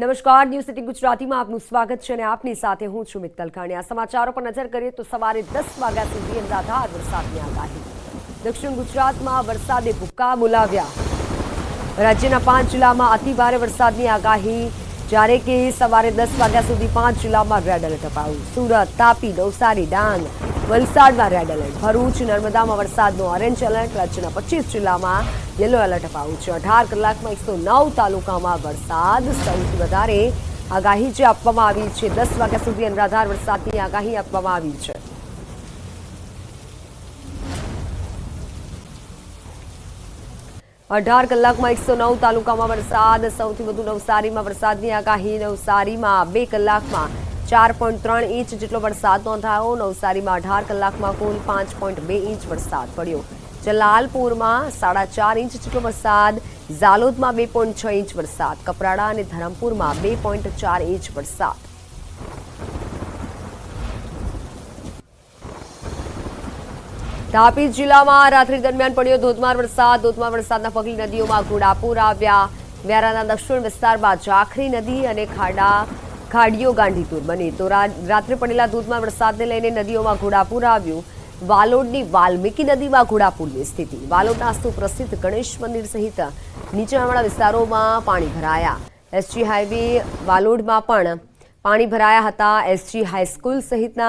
નમસ્કાર, news city ગુજરાતીમાં આપનું સ્વાગત છે અને આપની સાથે હું છું મિત્તલ કાણિયા। સમાચારો પર નજર કરીએ તો સવારે 10 વાગ્યા સુધી અનરાધાર વરસાદની આગાહી। દક્ષિણ ગુજરાતમાં વરસાદે ભૂક્કા બોલાવ્યા। રાજ્યના 5 જિલ્લામાં અતિભારે વરસાદની આગાહી, જ્યારે કે સવારે 10 વાગ્યા સુધી 5 જિલ્લામાં રેડ એલર્ટ અપાયું। સુરત, તાપી, નવસારી, ડાંગ, વલસાડમાં રેડ એલર્ટ, ભરૂચ, નર્મદામાં વરસાદનો ઓરેન્જ એલર્ટ, રાજ્યના 25 જિલ્લામાં યલો એલર્ટ અપાયું છે। 18 કલાકમાં 109 તાલુકામાં વરસાદ, સૌથી વધારે આગાહી જે આપવામાં આવી છે 10 વાગ્યા સુધી અનરાધાર વરસાદની આગાહી આપવામાં આવી છે। अठार कलाक में 109 तालुका में वरसाद, सौथी वधु नवसारी में वरसाद की आगाही। नवसारी में 2 कलाक में 4.3 इंच जेटलो वरसाद नोंधायो। नवसारी में 18 कलाक में कुल 5.2 इंच वरसाद पड़्यो। जलालपुर में 4.5 इंच जेटलो वरसाद, जालोद में 2.6 इंच वरसाद, कपराड़ा और धरमपुर में 2.4 इंच वरसाद। तापी जिला में रात्रि दरमियान पड़्यो धोधमार वरसाद। धोधमार वरसादना पगले नदीओं में घोड़ापूर आव्या। व्याराना दक्षिण विस्तार में जाखरी नदी और खाड़ीओ गांधीतूर बनी तो रात्रे पड़ेला धोधमार वरसाद ने लईने नदीओं में घोड़ापूर आव्युं। वालोडनी वाल्मीकी नदी में घोड़ापूरनी स्थिति। वालोडना सुप्रसिद्ध गणेश मंदिर सहित नीचाणवाळा विस्तारों में पाणी भराया। एसजी हाईवे वालोड में पण पाणी भराया हता। एसजी हाईस्कूल सहितना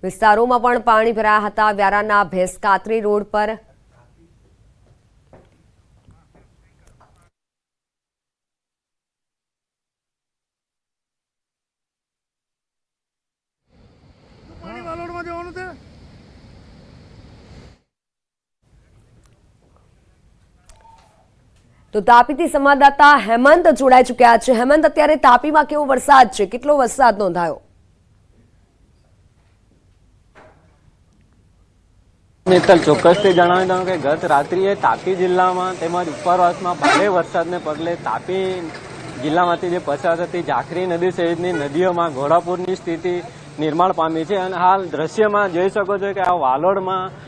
विस्तारों में पण पाणी भराया हता। व्याराना भेसकातरी रोड पर तो तापीथी संवाददाता हेमंत जोड़ाई चुक्या छे। हेमंत, अत्यारे तापीमां केवो वरसाद छे, केटलो वरसाद नोंधायो? मित्तल, ચોક્કસથી જણાવી દઉં કે ગત રાત્રિએ તાપી જિલ્લામાં તેમજ ઉપરવાસમાં ભારે વરસાદને પગલે તાપી જિલ્લામાંથી જે પસાર થતી જાખરી નદી સહિતની નદીઓમાં ઘોડાપૂરની સ્થિતિ નિર્માણ પામી છે અને હાલ દ્રશ્યમાં જોઈ શકો છો કે આ વાલોડમાં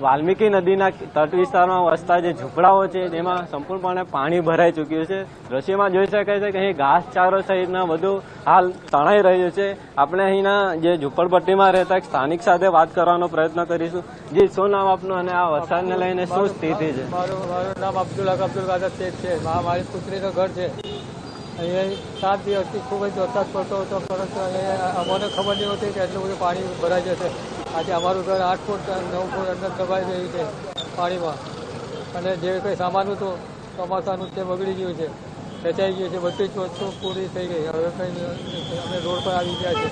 વાલ્મીકી નદીના તટ વિસ્તારમાં વસતા જે ઝૂંપડાઓ છે જેમાં સંપૂર્ણપણે પાણી ભરાઈ ચૂક્યું છે। દ્રશ્યમાં જોઈ શકાય છે કે અહીં ઘાસચારો સહિતના બધું હાલ તણાઈ રહ્યું છે। આપણે અહીંના જે ઝૂંપડપટ્ટીમાં રહેતા સ્થાનિક સાથે વાત કરવાનો પ્રયત્ન કરીશું। જી, શું નામ આપનું અને આ વરસાદને લઈને શું સ્થિતિ છે? મારું નામ અબ્દુલ કાદર શેખ છે। મારી પુત્રીનું ઘર છે। અહીંયા 7 દિવસથી ખૂબ જ વરસાદ પડતો હતો, પરંતુ અહીંયા અમને ખબર નહીં હોતી કે એટલું બધું પાણી ભરાઈ જશે। આજે અમારું ઘર 8 ફૂટ 9 ફૂટ અંદર દબાઈ રહ્યું છે પાણીમાં, અને જે કંઈ સામાન હતું ચોમાસાનું તે બગડી ગયું છે, ખેંચાઈ ગયું છે, બધી જ વસ્તુ પૂરી થઈ ગઈ। હવે કંઈ અમે રોડ પર આવી ગયા છે।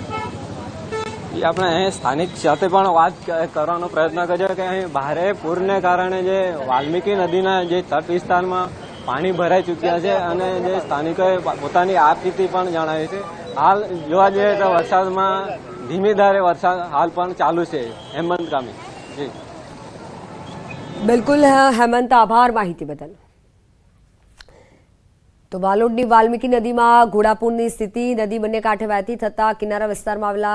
આપણે અહીં સ્થાનિક સાથે પણ વાત કરવાનો પ્રયત્ન કર્યો કે અહીં ભારે પૂરને કારણે જે વાલ્મીકી નદીના જે તટ વિસ્તારમાં પાણી ભરાઈ ચૂક્યા છે અને જે સ્થાનિકોએ પોતાની આપવીતી પણ જણાવી છે। હાલ જોવા જઈએ તો વરસાદમાં ધીમી ધારે વરસાદ હાલ પણ ચાલુ છે। હેમંત કામી જી। बिल्कुल हेमंत, आभार माहिती बदल। तो वालोडनी वाल्मीकी नदी में घोड़ापूरनी स्थिति। नदी बंने कांठे वहेती थता किनारा विस्तारमां आवेला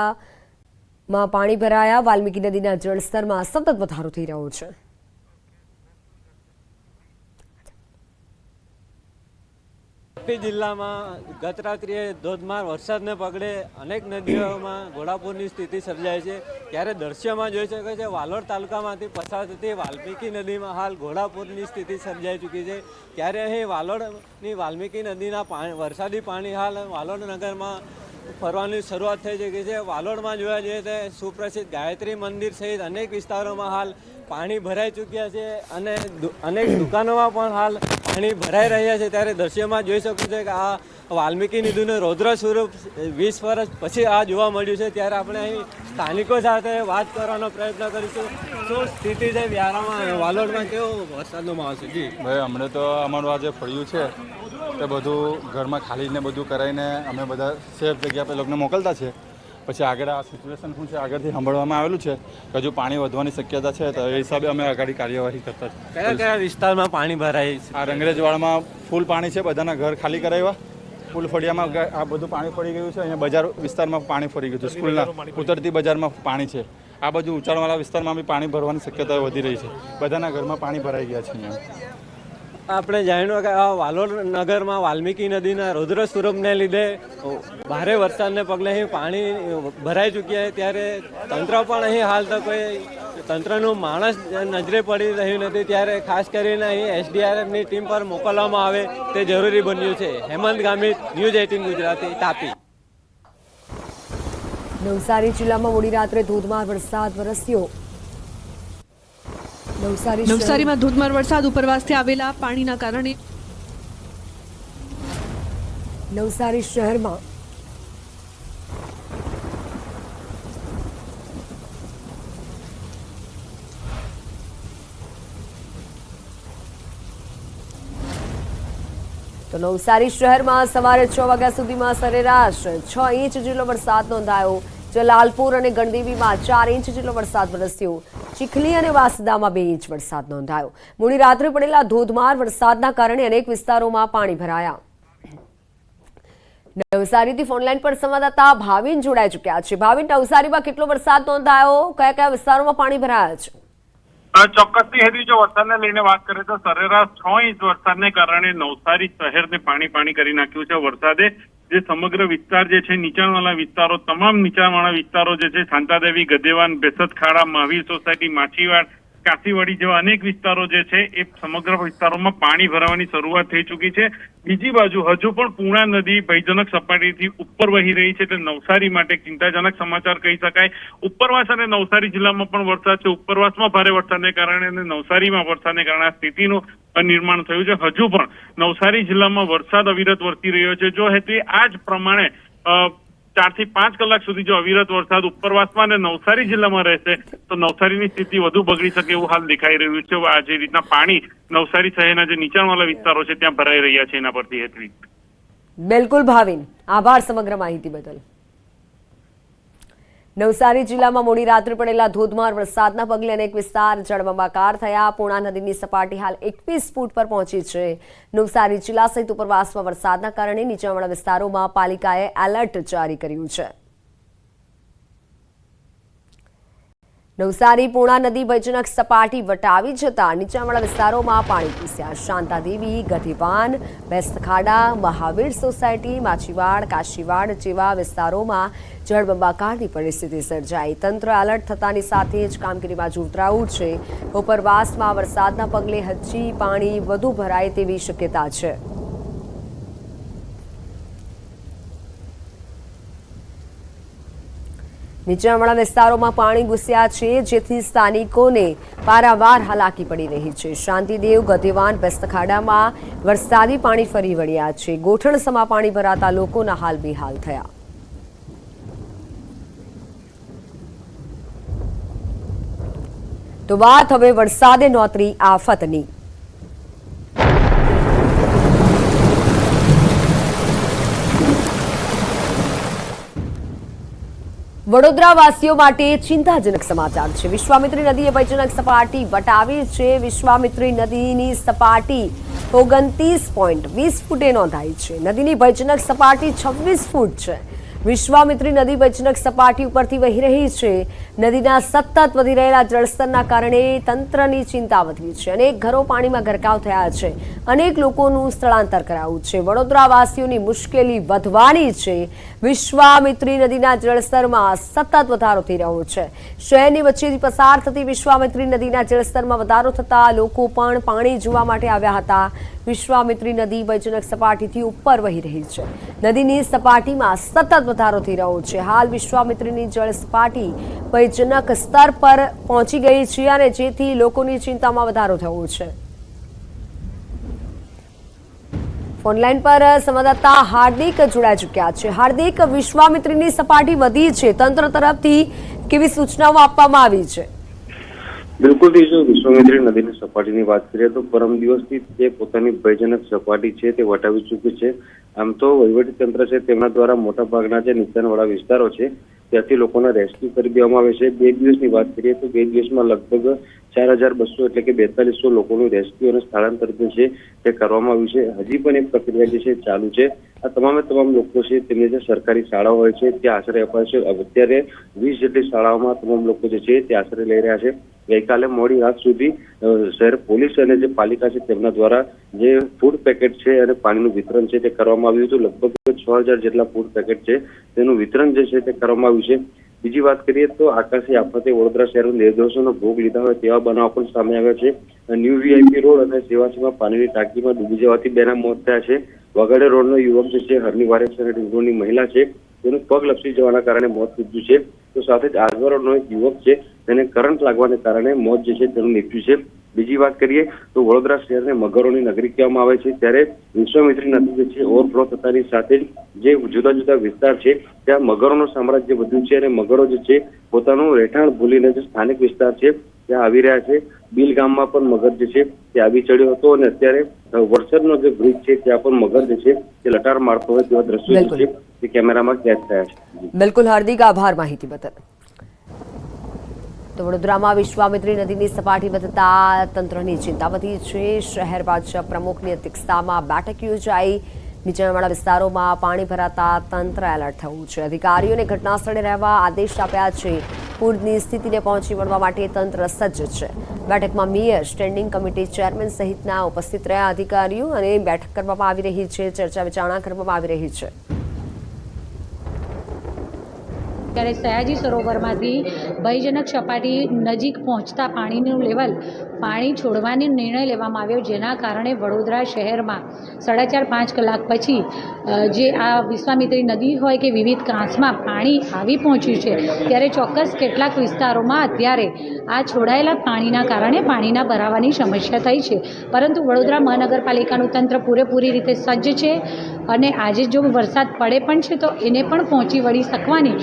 पाणी भराया। वाल्मीकी नदीना जलस्तरमां सतत वधारो थई रह्यो छे। તાપી જિલ્લામાં ગત રાત્રિએ ધોધમાર વરસાદને પગલે અનેક નદીઓમાં ઘોડાપૂરની સ્થિતિ સર્જાય છે। ત્યારે દ્રશ્યમાં જોઈ શકાય છે વાલોડ તાલુકામાંથી પસાર થતી વાલ્મીકી નદીમાં હાલ ઘોડાપૂરની સ્થિતિ સર્જાઈ ચૂકી છે। ત્યારે અહીં વાલોડની વાલ્મીકી નદીના વરસાદી પાણી હાલ વાલોડ નગરમાં ફરવાની શરૂઆત થઈ ચૂકી છે। વાલોડમાં જોવા જઈએ તો સુપ્રસિદ્ધ ગાયત્રી મંદિર સહિત અનેક વિસ્તારોમાં હાલ પાણી ભરાઈ ચૂક્યા છે અને અનેક દુકાનોમાં પણ હાલ પાણી ભરાઈ રહ્યા છે। ત્યારે દ્રશ્યમાં જોઈ શકો છો કે આ વાલ્મીકી નદીનું રૌદ્ર સ્વરૂપ 20 વર્ષ પછી આ જોવા મળ્યું છે। ત્યારે આપણે અહીં સ્થાનિકો સાથે વાત કરવાનો પ્રયત્ન કરીશું। શું સ્થિતિ છે વ્યારામાં, વાલોડમાં કેવો વરસાદનો માહોલ છે? જી ભાઈ, હમણાં તો અમારું આ જે ફળિયું છે તે બધું ઘરમાં ખાલીને બધું કરાવીને અમે બધા સેફ જગ્યા પર લોકોને મોકલતા છે। પછી આગળ આ સિચ્યુએશન શું છે આગળથી સાંભળવામાં આવેલું છે કે હજુ પાણી વધવાની શક્યતા છે, તો એ હિસાબે અમે આગળ કાર્યવાહી કરતા છે। કયા કયા વિસ્તારમાં પાણી ભરાય? આ રંગરેજવાડમાં ફૂલ પાણી છે, બધાના ઘર ખાલી કરાવ્યા। ફૂલ ફળિયામાં આ બધું પાણી ફરી ગયું છે। અહીંયા બજાર વિસ્તારમાં પાણી ફરી ગયું છે, સ્કૂલના ઉતરતી બજારમાં પાણી છે। આ બાજુ ઊંચાણવાળા વિસ્તારમાં બી પાણી ભરવાની શક્યતા વધી રહી છે। બધાના ઘરમાં પાણી ભરાઈ ગયા છે। અહીંયા આપણે જાણ્યું કે આ વાલોડ નગરમાં વાલ્મીકી નદીના રૌદ્ર સ્વરૂપને લીધે ભારે વરસાદને પગલે અહીં પાણી ભરાઈ ચૂક્યા છે, ત્યારે તંત્ર પણ અહીં હાલ તો કોઈ તંત્રનું માણસ નજરે પડી રહ્યું નથી, ત્યારે ખાસ કરીને અહીં એસડીઆરએફની ટીમ પર મોકલવામાં આવે તે જરૂરી બન્યું છે. હેમંત ગામિત, ન્યૂઝ 18 ગુજરાતી, તાપી. નવસારી જિલ્લામાં મોડી રાત્રે ધોધમાર વરસાદ વરસ્યો. નવસારીમાં ધોધમાર વરસાદ ઉપરવાસથી આવેલા પાણીના કારણે નવસારી શહેરમાં તો નવસારી શહેરમાં સવારે 6 વાગ્યા સુધીમાં સરેરાશ 6 ઇંચ જેટલો વરસાદ નોંધાયો. જલાલપુર અને ગણદેવીમાં 4 ઇંચ જેટલો વરસાદ વરસ્યો. ચીખલી અને વાસદામાં 2 ઇંચ વરસાદ નોંધાયો. મોડી રાત્રે પડેલા ધોધમાર વરસાદના કારણે અનેક વિસ્તારોમાં પાણી ભરાયા. નવસારીથી ફોનલાઈન પર સંવાદદાતા ભાવિન જોડાઈ ચુક્યા છે. ભાવિન, નવસારીમાં કેટલો વરસાદ નોંધાયો, કયા કયા વિસ્તારોમાં પાણી ભરાયા છે? ચોક્કસથી હેદી, જો વરસાદને લઈને વાત કરીએ તો સરેરાશ 6 ઇંચ વરસાદને કારણે નવસારી શહેરને પાણી કરી નાખ્યું છે. વરસાદે જે સમગ્ર વિસ્તાર જે છે, નીચાણવાળા વિસ્તારો, તમામ નીચાણવાળા વિસ્તારો જે છે, શાંતાદેવી, ગદેવાન, બેસતખાડા, મહાવીર સોસાયટી, માછીવાડ, કાશીવાડી જેવા અનેક વિસ્તારો જે છે એ સમગ્ર વિસ્તારોમાં પાણી ભરાવાની શરૂઆત થઈ ચૂકી છે. બીજી બાજુ હજુ પણ પૂર્ણા નદી ભયજનક સપાટીથી ઉપર વહી રહી છે, એટલે નવસારી માટે ચિંતાજનક સમાચાર કહી શકાય. ઉપરવાસ અને નવસારી જિલ્લામાં પણ વરસાદ છે. ઉપરવાસમાં ભારે વરસાદને કારણે અને નવસારીમાં વરસાદને કારણે આ સ્થિતિનું નિર્માણ થયું છે. હજુ પણ નવસારી જિલ્લામાં વરસાદ અવિરત વરસી રહ્યો છે. જો હેતુ આ જ પ્રમાણે 4 થી 5 કલાક સુધી જો અવિરત વરસાદ ઉપરવાસમાં અને નવસારી જિલ્લામાં રહેશે તો નવસારીની સ્થિતિ વધુ બગડી શકે એવું હાલ દેખાઈ રહ્યું છે. આ જે રીતના પાણી નવસારી શહેરના જે નીચાણવાળા વિસ્તારો છે ત્યાં ભરાઈ રહ્યા છે, એના પરથી હેતવી. બિલકુલ ભાવિન, આભાર સમગ્ર માહિતી બદલ. નવસારી જિલ્લામાં મોડી રાત્રે પડેલા ધોધમાર વરસાદના પગલે અનેક વિસ્તાર જળબંબાકાર થયા. પૂર્ણા નદીની સપાટી હાલ 21 ફૂટ પર પહોંચી છે. નવસારી જિલ્લા સહિત ઉપરવાસમાં વરસાદના કારણે નીચાણવાળા વિસ્તારોમાં પાલિકાએ એલર્ટ જારી કર્યું છે. નવસારી પૂર્ણા નદી ભયજનક સપાટી વટાવી જતા નીચાણવાળા વિસ્તારોમાં પાણી ઘૂસ્યા. શાંતાદેવી, ગધેવાન, બેસતખાડા, મહાવીર સોસાયટી, માછીવાડ, કાશીવાડ જેવા વિસ્તારોમાં જળબંબાકારની પરિસ્થિતિ સર્જાઈ. તંત્ર એલર્ટ થતાની સાથે જ કામગીરીમાં જોતરાયું છે. ઉપરવાસમાં વરસાદના પગલે હજી પાણી વધુ ભરાય તેવી શક્યતા છે. નીચાણવાળા વિસ્તારોમાં પાણી ઘૂસ્યા છે, જેથી સ્થાનિકોને પારાવાર હાલાકી પડી રહી છે. શાંતિદેવ, ગધેવાન, બેસતખાડામાં વરસાદી પાણી ફરી વળ્યા છે. ગોઠણસમાં પાણી ભરાતા લોકોના હાલ બેહાલ થયા. તો વાત હવે વરસાદે નોતરી આફતની. વડોદરાવાસીઓ માટે ચિંતાજનક સમાચાર છે. વિશ્વામિત્રી નદીએ ભયજનક સપાટી વટાવી છે. વિશ્વામિત્રી નદીની સપાટી 29.20 ફૂટે નોંધાઈ છે. નદીની ભયજનક સપાટી 26 ફૂટ છે. વિશ્વામિત્રી નદી ભયજનક સપાટી ઉપરથી વહી રહી છે. નદીના સતત વધી રહેલા જળસ્તરના કારણે તંત્રની ચિંતા વધી છે. અનેક ઘરો પાણીમાં ગરકાવ થયા છે. અનેક લોકોનું સ્થળાંતર કરાયું છે. વડોદરાવાસીઓની મુશ્કેલી વધવાની છે. વિશ્વામિત્રી નદીના જળસ્તરમાં સતત વધારો થઈ રહ્યો છે. શહેરની વચ્ચેથી પસાર થતી વિશ્વામિત્રી નદીના જળસ્તરમાં વધારો થતા લોકો પણ પાણી જોવા માટે આવ્યા હતા. વિશ્વામિત્રી નદી ભયજનક સપાટીથી ઉપર વહી રહી છે. નદીની સપાટીમાં સતત વધારો થઈ રહ્યો છે. હાલ વિશ્વામિત્રીની જળ સપાટી ભયજનક સ્તર પર પહોંચી ગઈ છે અને જેથી લોકોની ચિંતામાં વધારો થયો છે. ઓનલાઈન પર સંવાદદાતા હાર્દિક જોડાઈ ચૂક્યા છે. હાર્દિક, વિશ્વામિત્રીની સપાટી વધી છે, તંત્ર તરફથી કેવી સૂચનાઓ આપવામાં આવી છે? બિલકુલ, જો વિશ્વામિત્રી નદીની સપાટીની વાત કરીએ તો પરમ દિવસથી તે પોતાની ભયજનક સપાટી છે તે વટાવી ચૂકી છે. આમ તો વહીવટી તંત્ર છે તેમના દ્વારા મોટાભાગના જે નીચાણવાળા વિસ્તારો છે ત્યાંથી લોકોને રેસ્ક્યુ કરી દેવામાં આવે છે. 2 દિવસની વાત કરીએ તો 2 દિવસમાં લગભગ 4200 એટલે કે 4200 લોકોનું રેસ્ક્યુ અને સ્થળાંતર છે તે કરવામાં આવ્યું છે. હજી પણ એક પ્રક્રિયા જે છે ચાલુ છે. આ તમામ લોકો છે તેમને જે સરકારી શાળાઓ હોય છે ત્યાં આશ્રય અપાય છે. અત્યારે 20 જેટલી શાળાઓમાં તમામ લોકો જે છે તે આશ્રય લઈ રહ્યા છે. ગઈકાલે મોડી રાત સુધી શહેર પોલીસ અને જે પાલિકા છે તેમના દ્વારા જે ફૂડ પેકેટ છે અને પાણીનું વિતરણ છે તે કરવામાં આવ્યું હતું. લગભગ 6,000 જેટલા ફૂડ પેકેટ છે તેનું વિતરણ જે છે તે કરવામાં આવ્યું છે. બીજી વાત કરીએ તો આકાશી આફતે વડોદરા શહેરમાં નિર્દોષોનો ભોગ લીધા હોય તેવા બનાવ પણ સામે આવ્યા છે. ન્યૂ વીઆઈપી રોડ અને સેવાસીમાં પાણીની ટાંકીમાં ડૂબી જવાથી બેના મોત થયા છે. વાઘાડે રોડનો યુવક જે છે હરની વારે છે અને ડુંગરોની મહિલા છે તેનું પગ લપસી જવાના કારણે મોત નીપજ્યું છે. તો સાથે જ આજવા રોડનો એક યુવક છે તેને કરંટ લાગવાને કારણે મોત જે છે તેનું નીપજ્યું છે. બીજી વાત કરીએ તો વડોદરા શહેરને મગરોની નગરી કહેવામાં આવે છે, ત્યારે વિશ્વામિત્રી નદી જે છે ઓવરફ્લો થતાની સાથે જ જે જુદા જુદા વિસ્તાર છે ત્યાં મગરોનું સામ્રાજ્ય વધ્યું છે અને મગરો જે છે પોતાનું રહેઠાણ ભૂલીને જે સ્થાનિક વિસ્તાર છે ત્યાં આવી રહ્યા છે. બિલ ગામમાં પણ મગર જે છે તે આવી ચડ્યો હતો અને અત્યારે વરસાદનો જે બ્રિજ છે ત્યાં પણ મગર જે છે તે લટાર મારતો હોય તેવા દ્રશ્યો જે છે તે કેમેરામાં કેદ થયા છે. બિલકુલ હાર્દિક આભાર માહિતી બદલ. તો વડોદરામાં વિશ્વામિત્રી નદીની સપાટી વધતા તંત્રની ચિંતા વધી છે. શહેર ભાજપ પ્રમુખની અધ્યક્ષતામાં બેઠક યોજાઈ. નીચાણવાળા વિસ્તારોમાં પાણી ભરાતા તંત્ર એલર્ટ થયું છે. અધિકારીઓને ઘટનાસ્થળે રહેવા આદેશ આપ્યા છે. પૂરની સ્થિતિને પહોંચી વળવા માટે તંત્ર સજ્જ છે. બેઠકમાં મેયર, સ્ટેન્ડિંગ કમિટી ચેરમેન સહિતના ઉપસ્થિત રહ્યા અધિકારીઓ અને બેઠક કરવામાં આવી રહી છે. ચર્ચા વિચારણા કરવામાં આવી રહી છે. ત્યારે સયાજી સરોવરમાંથી ભયજનક સપાટી નજીક પહોંચતા પાણીનું લેવલ પાણી છોડવાનો નિર્ણય લેવામાં આવ્યો, જેના કારણે વડોદરા શહેરમાં 4.5 કલાક પછી જે આ વિશ્વામિત્રી નદી હોય કે વિવિધ કાંસમાં પાણી આવી પહોંચ્યું છે. ત્યારે ચોક્કસ કેટલાક વિસ્તારોમાં અત્યારે આ છોડાયેલા પાણીના કારણે પાણીના ભરાવાની સમસ્યા થઈ છે. પરંતુ વડોદરા મહાનગરપાલિકાનું તંત્ર પૂરેપૂરી રીતે સજ્જ છે અને આજે જો વરસાદ પડે પણ છે તો એને પણ પહોંચી વળી શકવાની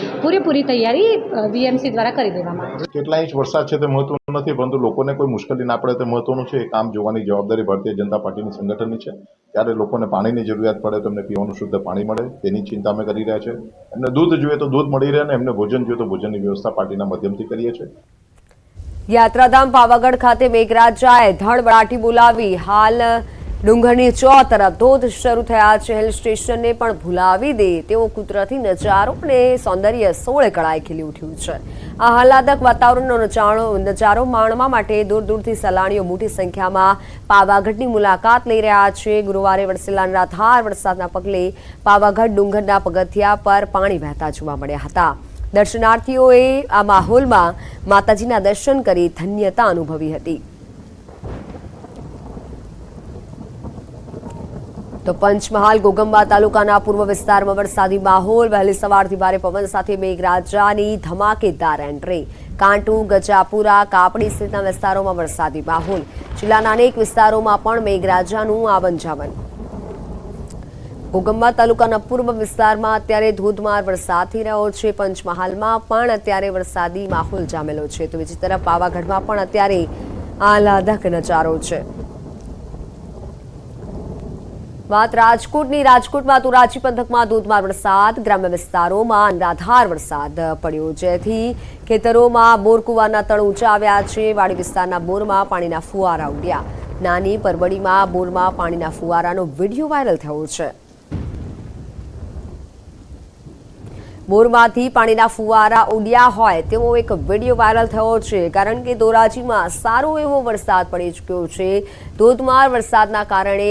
પૂરી તૈયારી વીએમસી દ્વારા કરી દેવામાં આવી છે. કેટલા ઇંચ વરસાદ છે તે મહત્વનું નથી, પરંતુ લોકોને કોઈ મુશ્કેલી ના પડે તે મહત્વનું છે. એ કામ જોવાની જવાબદારી ભારતીય જનતા પાર્ટીની સંગઠનની છે. ત્યારે લોકોને પાણીની જરૂરિયાત પડે તો એમને પીવાનું શુદ્ધ પાણી મળે તેની ચિંતા અમે કરી રહ્યા છે. એમને દૂધ જોઈએ તો દૂધ મળી રહે અને એમને ભોજન જોઈએ તો ભોજનની વ્યવસ્થા પાર્ટીના માધ્યમથી કરીએ છીએ. યાત્રાધામ પાવાગઢ ખાતે મેઘરાજાએ ધડબડાટી બોલાવી. હાલ ડુંગરની ચો તરફ ધોધ શરૂ થયા છે. હિલ સ્ટેશનને પણ ભૂલાવી દે તેવો કુદરતી નજારો અને સૌંદર્ય સોળે કળાએ ખીલી ઉઠ્યું છે. આ આહલાદક વાતાવરણનો નજારો માણવા માટે દૂર દૂરથી સહેલાણીઓ મોટી સંખ્યામાં પાવાગઢની મુલાકાત લઈ રહ્યા છે. ગુરુવારે વરસેલા અનરાધાર વરસાદના પગલે પાવાગઢ ડુંગરના પગથિયા પર પાણી વહેતા જોવા મળ્યા હતા. દર્શનાર્થીઓએ આ માહોલમાં માતાજીના દર્શન કરી ધન્યતા અનુભવી હતી. તો પંચમહાલ ગોગંબા તાલુકાના પૂર્વ વિસ્તારમાં વરસાદી માહોલ. વહેલી સવારથી ભારે પવન સાથે મેઘરાજાની ધમાકેદાર એન્ટ્રી. કાંટુ, ગજાપુરા, કાપડી સહિતના વિસ્તારોમાં વરસાદી માહોલ. જિલ્લાના અનેક વિસ્તારોમાં પણ મેઘરાજાનું આવન જાવન. ગોગંબા તાલુકાના પૂર્વ વિસ્તારમાં અત્યારે ધોધમાર વરસાદ થઈ રહ્યો છે. પંચમહાલમાં પણ અત્યારે વરસાદી માહોલ જામેલો છે. તો બીજી તરફ પાવાગઢમાં પણ અત્યારે આહલાદક નજારો છે. વાત રાજકોટની. રાજકોટમાં ધોરાજી પંથકમાં ધોધમાર વરસાદ. ગ્રામ્ય વિસ્તારોમાં અનરાધાર વરસાદ પડ્યો, જેથી ખેતરોમાં બોરકુવાના તળ ઊંચા આવ્યા છે. વાડી વિસ્તારના બોરમાં પાણીના ફુવારા ઉડ્યા. નાની પરબડીમાં બોરમાં પાણીના ફુવારાનો વિડીયો વાયરલ થયો છે. બોરમાંથી પાણીના ફુવારા ઉડ્યા હોય તેવો એક વિડીયો વાયરલ થયો છે. કારણ કે ધોરાજીમાં સારો એવો વરસાદ પડી ચૂક્યો છે. ધોધમાર વરસાદના કારણે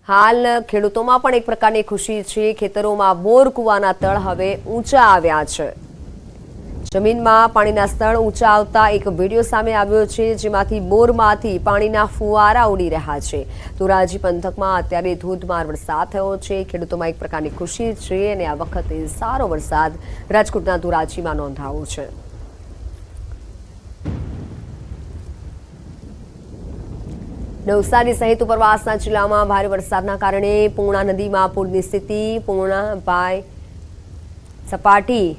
હાલ ખેડૂતોમાં પણ એક પ્રકારની ખુશી છે. ખેતરોમાં બોર કુવાના તળ હવે ઊંચા આવ્યા છે. જમીનમાં પાણીના સ્તર ઊંચા આવતા એક વિડીયો સામે આવ્યો છે, જેમાંથી બોરમાંથી પાણીના ફુવારા ઉડી રહ્યા છે. ધોરાજી પંથકમાં અત્યારે ધોધમાર વરસાદ થયો છે. ખેડૂતોમાં એક પ્રકારની ખુશી છે અને આ વખતે સારો વરસાદ રાજકોટના ધોરાજીમાં નોંધાયો છે. નવસારી સહિત ઉપરવાસના જિલ્લામાં ભારે વરસાદના કારણે પૂર્ણા નદીમાં પૂરની સ્થિતિ. પૂર્ણા બાય સપાટી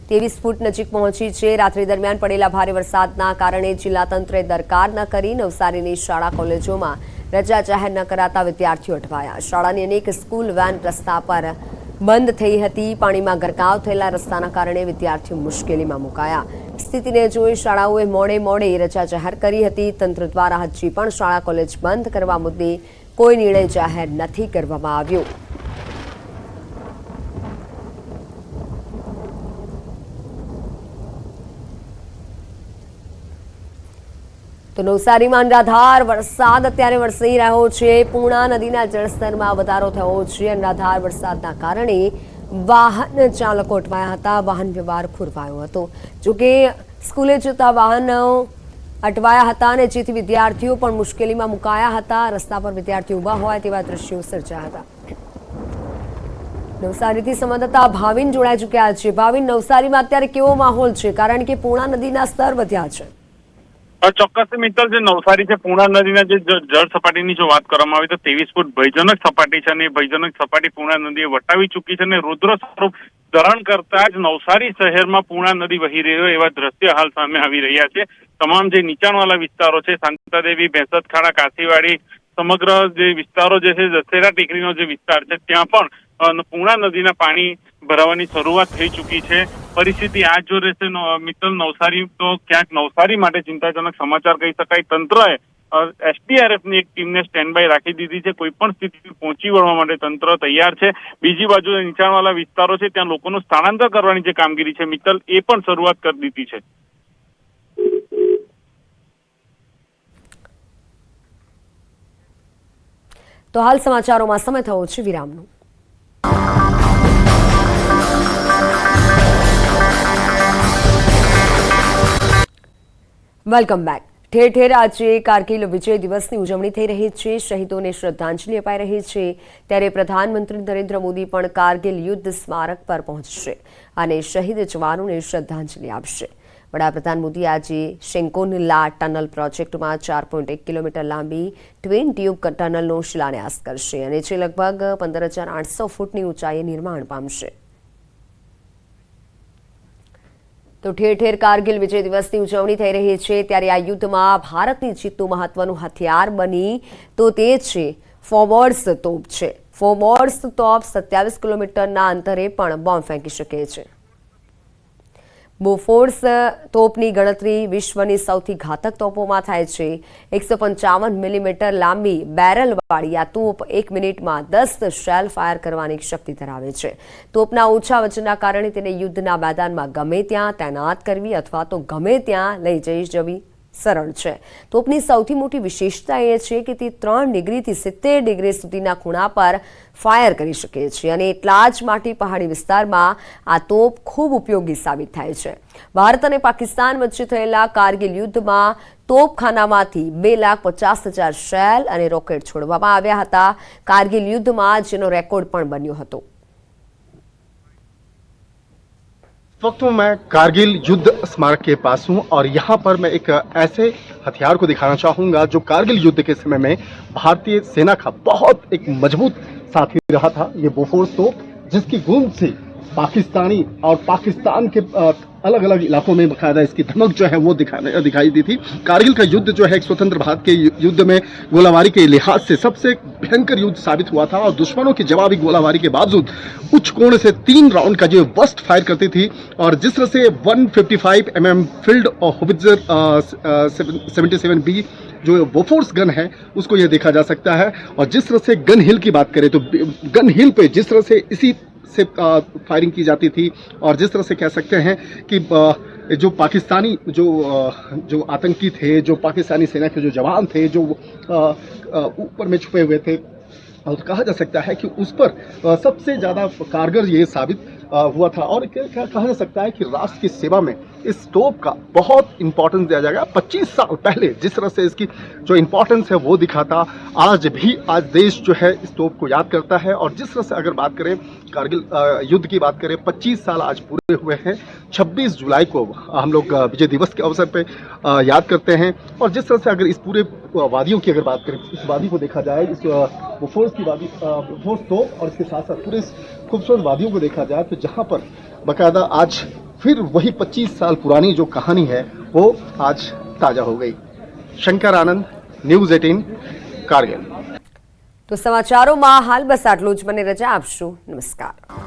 23 ફૂટ નજીક પહોંચી છે. રાત્રિ દરમિયાન પડેલા ભારે વરસાદના કારણે જિલ્લા તંત્રે દરકાર ન કરી નવસારીની શાળા કોલેજોમાં રજા જાહેર ન કરાતા વિદ્યાર્થીઓ અટવાયા. શાળાની અનેક સ્કૂલ વેન રસ્તા પર બંધ થઈ હતી. પાણીમાં ગરકાવ થયેલા રસ્તાના કારણે વિદ્યાર્થીઓ મુશ્કેલીમાં મુકાયા. સ્થિતિને જોઈ શાળાઓએ મોડે રજા જાહેર કરી હતી. તંત્ર દ્વારા હજી પણ શાળા કોલેજ બંધ કરવા મુદ્દે કોઈ નિર્ણય જાહેર નથી કરવામાં આવ્યો. તો નવસારીમાં અનરાધાર વરસાદ અત્યારે વરસી રહ્યો છે. પૂર્ણા નદીના જળસ્તરમાં વધારો થયો છે. અનરાધાર વરસાદના કારણે વાહન ચાલકો અટવાયા હતા. વાહન વ્યવહાર ખોરવાયો હતો. જોકે સ્કૂલે જતા વાહનો અટવાયા હતા અને જેથી વિદ્યાર્થીઓ પણ મુશ્કેલીમાં મુકાયા હતા. રસ્તા પર વિદ્યાર્થીઓ ઊભા હોય તેવા દ્રશ્યો સર્જાયા હતા. નવસારીથી સંવાદદાતા ભાવિન જોડાઈ ચૂક્યા છે. ભાવિન, નવસારીમાં અત્યારે કેવો માહોલ છે? કારણ કે પૂર્ણા નદીના સ્તર વધ્યા છે. ચોક્કસ મિત્ર, જે નવસારી છે પૂર્ણા નદીના જે જળ સપાટીની જો વાત કરવામાં આવે તો 23 ફૂટ ભયજનક સપાટી છે અને ભયજનક સપાટી પૂર્ણા નદીએ વટાવી ચૂકી છે અને રુદ્ર સ્વરૂપ ધારણ કરતા જ નવસારી શહેરમાં પૂર્ણા નદી વહી રહ્યો એવા દ્રશ્ય હાલ સામે આવી રહ્યા છે. તમામ જે નીચાણવાળા વિસ્તારો છે, શાંતાદેવી, ભેંસતખાડા, કાશીવાડી, સમગ્ર જે વિસ્તારો જે છે, દશેરા ટેકરીનો જે વિસ્તાર છે, ત્યાં પણ પૂર્ણા નદીના પાણી ભરાવાની શરૂઆત થઈ ચૂકી છે. પરિસ્થિતિ આ જો રહેશે મિત્ર નવસારી, તો ક્યાંક નવસારી માટે ચિંતાજનક સમાચાર કહી શકાય. તંત્રએ SDRFની એક ટીમને સ્ટેન્ડ બાય રાખી દીધી છે. કોઈ પણ સ્થિતિ પહોંચી વળવા માટે તંત્ર તૈયાર છે. બીજી બાજુ નીચાણવાળા વિસ્તારો છે, ત્યાં લોકોનું સ્થળાંતર કરવાની જે કામગીરી છે મિત્તલ, એ પણ શરૂઆત કરી દીધી છે. તો હાલ સમાચારોમાં સમય થયો છે વિરામનો. Welcome back. ઠેર ઠેર આજે કારગિલ વિજય દિવસની ઉજવણી થઈ રહી છે. શહીદોને શ્રદ્ધાંજલિ અપાઈ રહી છે. ત્યારે પ્રધાનમંત્રી નરેન્દ્ર મોદી પણ કારગિલ યુદ્ધ સ્મારક પર પહોંચશે અને શહીદ જવાનોને શ્રદ્ધાંજલિ આપશે. વડાપ્રધાન મોદી આજે શેન્કોનલા ટનલ પ્રોજેક્ટમાં 4.1 કિલોમીટર લાંબી ટ્વિન ટ્યુબ ટનલનો શિલાન્યાસ કરશે અને જે લગભગ 15,800 ફૂટની ઊંચાઈએ નિર્માણ પામશે. તો ઠેર ઠેર કારગિલ વિજય દિવસની ઉજવણી થઈ રહી છે. ત્યારે આ યુદ્ધમાં ભારતની જીતનું મહત્વનું હથિયાર બની તો તે છે ફોર્વર્ડ્સ તોપ છે. ફોર્વર્ડ્સ તોપ 27 કિલોમીટરના અંતરે પણ બોમ્બ ફેંકી શકે છે. બોફોર્સ તોપની ગણતરી વિશ્વની સૌથી ઘાતક તોપોમાં થાય છે. 155 મિલીમીટર લાંબી બેરલવાળી આ તોપ 1 મિનિટમાં 10 શેલ ફાયર કરવાની શક્તિ ધરાવે છે. તોપના ઓછા વજનના કારણે તેને યુદ્ધના મેદાનમાં ગમે ત્યાં તૈનાત કરવી અથવા તો ગમે ત્યાં લઈ જવી સરળ છે. તોપની સૌથી મોટી વિશેષતા એ છે કે તે 3 ડિગ્રીથી 70 ડિગ્રી સુધીના ખૂણા પર ફાયર કરી શકે છે અને એટલા જ માટે પહાડી વિસ્તારમાં આ તોપ ખૂબ ઉપયોગી સાબિત થાય છે. ભારત અને પાકિસ્તાન વચ્ચે થયેલા કારગિલ યુદ્ધમાં તોપખાનામાંથી 2,50,000 શેલ અને રોકેટ છોડવામાં આવ્યા હતા. કારગિલ યુદ્ધમાં જેનો રેકોર્ડ પણ બન્યો હતો. इस वक्त मैं कारगिल युद्ध स्मारक के पास हूं और यहाँ पर मैं एक ऐसे हथियार को दिखाना चाहूँगा जो कारगिल युद्ध के समय में भारतीय सेना का बहुत एक मजबूत साथी रहा था. ये बोफोर्स तोप जिसकी गूंज से पाकिस्तानी और पाकिस्तान के अलग अलग इलाकों में बकायदा इसकी धमक जो है वो दिखाई दी थी. कारगिल का युद्ध जो है एक स्वतंत्र भारत के युद्ध में गोलाबारी के लिहाज से सबसे भयंकर युद्ध साबित हुआ था और दुश्मनों की जवाबी गोलाबारी के बावजूद उच्च कोण से 3 राउंड का जो बस्ट फायर करती थी और जिस तरह से 155 mm फील्ड और होवित्जर 77B जो बोफोर्स गन है उसको ये देखा जा सकता है. और जिस तरह से गन हिल की बात करें तो गन हिल पे जिस तरह से इसी से फायरिंग की जाती थी और जिस तरह से कह सकते हैं कि जो पाकिस्तानी जो आतंकी थे, जो पाकिस्तानी सेना के जो जवान थे, जो ऊपर में छुपे हुए थे, और कहा जा सकता है कि उस पर सबसे ज़्यादा कारगर ये साबित हुआ था. और क्या कहा जा सकता है कि राष्ट्र की सेवा में इस तोप का बहुत इंपॉर्टेंस दिया जाएगा. 25 साल पहले जिस तरह से इसकी जो इंपॉर्टेंस है वो दिखा था, आज देश जो है इस तोप को याद करता है. और जिस तरह से अगर बात करें कारगिल युद्ध की बात करें, 25 साल आज पूरे हुए हैं. 26 जुलाई को हम लोग विजय दिवस के अवसर पे याद करते हैं. और जिस तरह से अगर इस पूरे वादियों की अगर बात करें, इस वादी को देखा जाए, इस बोफोर्स की वादी, बोफोर्स तोप और इसके साथ साथ पूरे खूबसूरत वादियों को देखा जाए तो जहाँ पर बाकायदा आज फिर वही 25 साल पुरानी जो कहानी है वो आज ताज़ा हो गई. शंकर आनंद, न्यूज़ 18, कारगिल. तो समाचारों में हाल बस आटલું જ. મને રજા આપશો. નમસ્કાર.